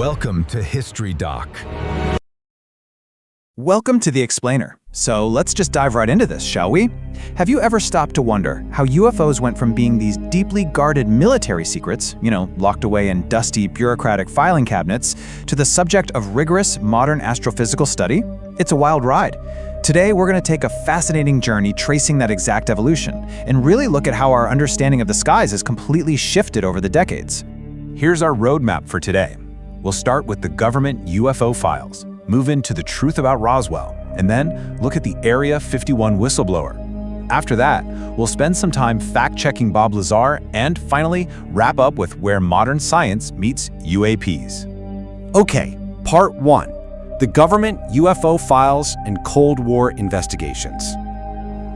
Welcome to History Doc. Welcome to The Explainer. So let's just dive right into this, shall we? Have you ever stopped to wonder how UFOs went from being these deeply guarded military secrets, locked away in dusty bureaucratic filing cabinets, to the subject of rigorous modern astrophysical study? It's a wild ride. Today, we're going to take a fascinating journey tracing that exact evolution and really look at how our understanding of the skies has completely shifted over the decades. Here's our roadmap for today. We'll start with the government UFO files, move into the truth about Roswell, and then look at the Area 51 whistleblower. After that, we'll spend some time fact-checking Bob Lazar and finally wrap up with where modern science meets UAPs. Okay, Part 1. The government UFO files and Cold War investigations.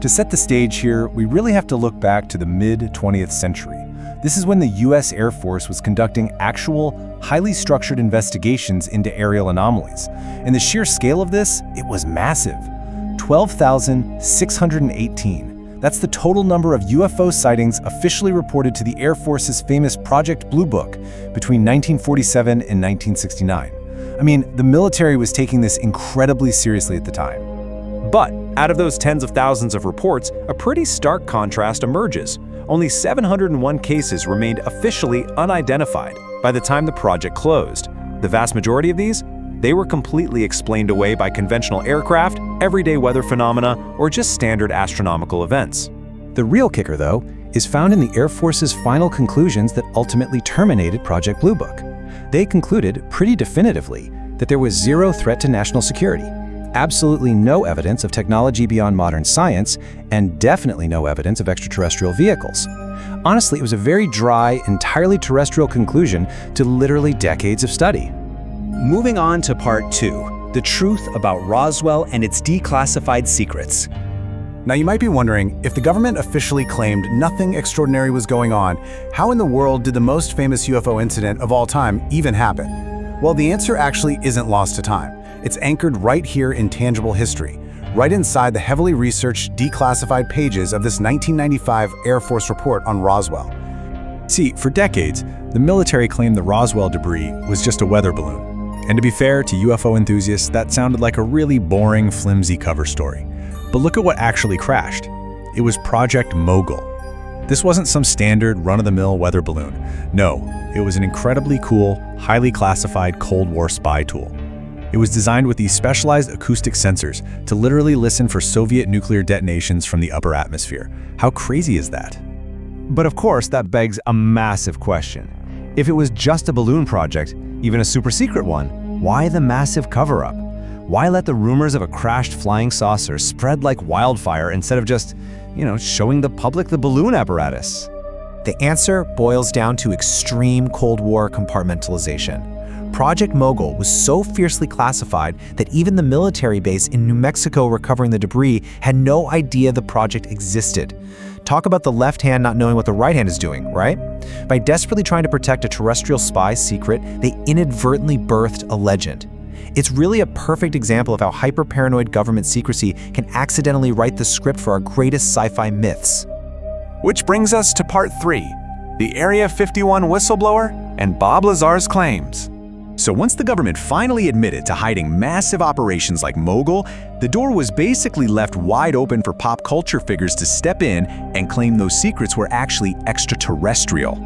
To set the stage here, we really have to look back to the mid-20th century. This is when the U.S. Air Force was conducting actual, highly structured investigations into aerial anomalies. And the sheer scale of this, it was massive. 12,618. That's the total number of UFO sightings officially reported to the Air Force's famous Project Blue Book between 1947 and 1969. I mean, the military was taking this incredibly seriously at the time. But out of those tens of thousands of reports, a pretty stark contrast emerges. Only 701 cases remained officially unidentified by the time the project closed. The vast majority of these, they were completely explained away by conventional aircraft, everyday weather phenomena, or just standard astronomical events. The real kicker, though, is found in the Air Force's final conclusions that ultimately terminated Project Blue Book. They concluded pretty definitively that there was zero threat to national security, absolutely no evidence of technology beyond modern science, and definitely no evidence of extraterrestrial vehicles. Honestly, it was a very dry, entirely terrestrial conclusion to literally decades of study. Moving on to Part 2, the truth about Roswell and its declassified secrets. Now you might be wondering, if the government officially claimed nothing extraordinary was going on, how in the world did the most famous UFO incident of all time even happen? Well, the answer actually isn't lost to time. It's anchored right here in tangible history, right inside the heavily researched, declassified pages of this 1995 Air Force report on Roswell. See, for decades, the military claimed the Roswell debris was just a weather balloon. And to be fair to UFO enthusiasts, that sounded like a really boring, flimsy cover story. But look at what actually crashed. It was Project Mogul. This wasn't some standard, run-of-the-mill weather balloon. No, it was an incredibly cool, highly classified Cold War spy tool. It was designed with these specialized acoustic sensors to literally listen for Soviet nuclear detonations from the upper atmosphere. How crazy is that? But of course, that begs a massive question. If it was just a balloon project, even a super-secret one, why the massive cover-up? Why let the rumors of a crashed flying saucer spread like wildfire instead of just, showing the public the balloon apparatus? The answer boils down to extreme Cold War compartmentalization. Project Mogul was so fiercely classified that even the military base in New Mexico recovering the debris had no idea the project existed. Talk about the left hand not knowing what the right hand is doing, right? By desperately trying to protect a terrestrial spy's secret, they inadvertently birthed a legend. It's really a perfect example of how hyper-paranoid government secrecy can accidentally write the script for our greatest sci-fi myths. Which brings us to Part 3, the Area 51 whistleblower and Bob Lazar's claims. So once the government finally admitted to hiding massive operations like Mogul, the door was basically left wide open for pop culture figures to step in and claim those secrets were actually extraterrestrial.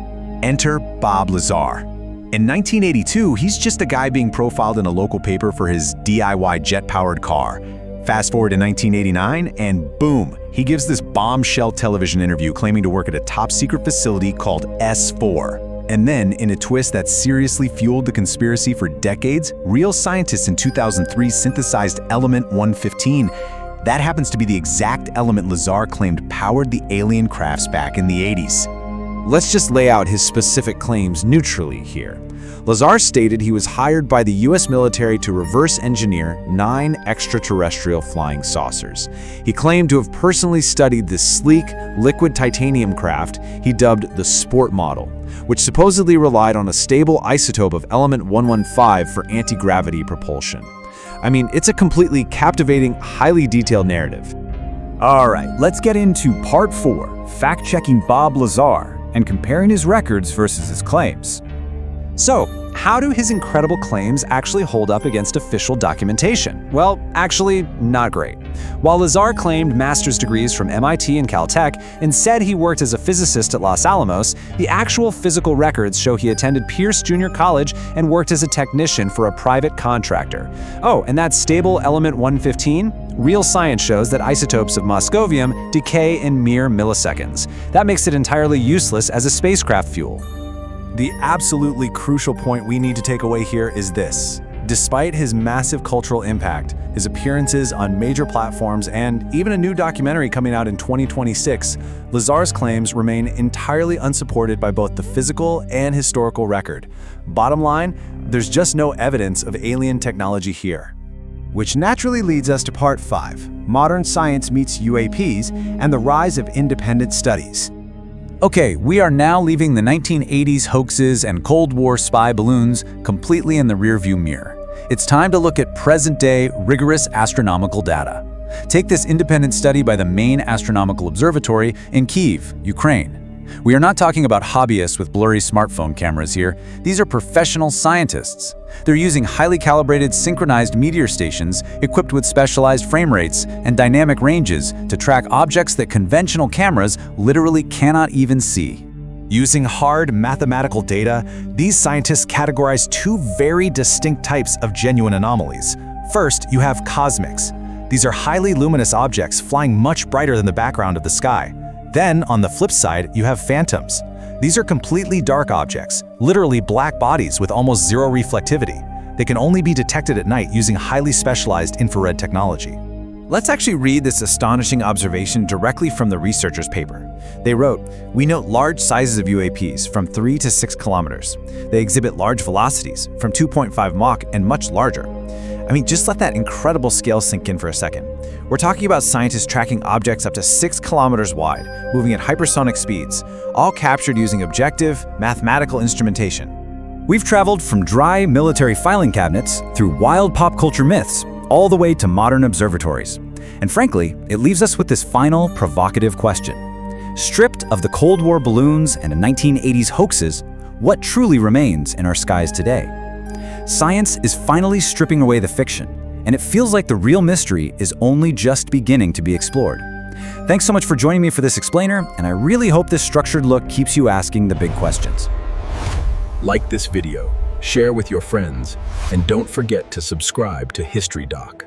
Enter Bob Lazar. In 1982, he's just a guy being profiled in a local paper for his DIY jet-powered car. Fast forward to 1989, and boom, he gives this bombshell television interview claiming to work at a top-secret facility called S4. And then, in a twist that seriously fueled the conspiracy for decades, real scientists in 2003 synthesized element 115. That happens to be the exact element Lazar claimed powered the alien crafts back in the 80s. Let's just lay out his specific claims neutrally here. Lazar stated he was hired by the US military to reverse engineer 9 extraterrestrial flying saucers. He claimed to have personally studied this sleek, liquid titanium craft he dubbed the Sport Model, which supposedly relied on a stable isotope of element 115 for anti-gravity propulsion. I mean, it's a completely captivating, highly detailed narrative. All right, let's get into Part 4, fact-checking Bob Lazar and comparing his records versus his claims. So, how do his incredible claims actually hold up against official documentation? Well, actually, not great. While Lazar claimed master's degrees from MIT and Caltech and said he worked as a physicist at Los Alamos, the actual physical records show he attended Pierce Junior College and worked as a technician for a private contractor. Oh, and that stable element 115? Real science shows that isotopes of moscovium decay in mere milliseconds. That makes it entirely useless as a spacecraft fuel. The absolutely crucial point we need to take away here is this. Despite his massive cultural impact, his appearances on major platforms, and even a new documentary coming out in 2026, Lazar's claims remain entirely unsupported by both the physical and historical record. Bottom line, there's just no evidence of alien technology here. Which naturally leads us to Part 5, Modern Science Meets UAPs and the Rise of Independent Studies. Okay, we are now leaving the 1980s hoaxes and Cold War spy balloons completely in the rearview mirror. It's time to look at present-day, rigorous astronomical data. Take this independent study by the main astronomical observatory in Kyiv, Ukraine. We are not talking about hobbyists with blurry smartphone cameras here. These are professional scientists. They're using highly calibrated synchronized meteor stations equipped with specialized frame rates and dynamic ranges to track objects that conventional cameras literally cannot even see. Using hard mathematical data, these scientists categorize two very distinct types of genuine anomalies. First, you have cosmics. These are highly luminous objects flying much brighter than the background of the sky. Then, on the flip side, you have phantoms. These are completely dark objects, literally black bodies with almost zero reflectivity. They can only be detected at night using highly specialized infrared technology. Let's actually read this astonishing observation directly from the researchers' paper. They wrote, "We note large sizes of UAPs from 3 to 6 kilometers. They exhibit large velocities from 2.5 Mach and much larger." I mean, just let that incredible scale sink in for a second. We're talking about scientists tracking objects up to 6 kilometers wide, moving at hypersonic speeds, all captured using objective, mathematical instrumentation. We've traveled from dry military filing cabinets through wild pop culture myths, all the way to modern observatories. And frankly, it leaves us with this final provocative question. Stripped of the Cold War balloons and the 1980s hoaxes, what truly remains in our skies today? Science is finally stripping away the fiction, and it feels like the real mystery is only just beginning to be explored. Thanks so much for joining me for this explainer, and I really hope this structured look keeps you asking the big questions. Like this video, share with your friends, and don't forget to subscribe to History Doc.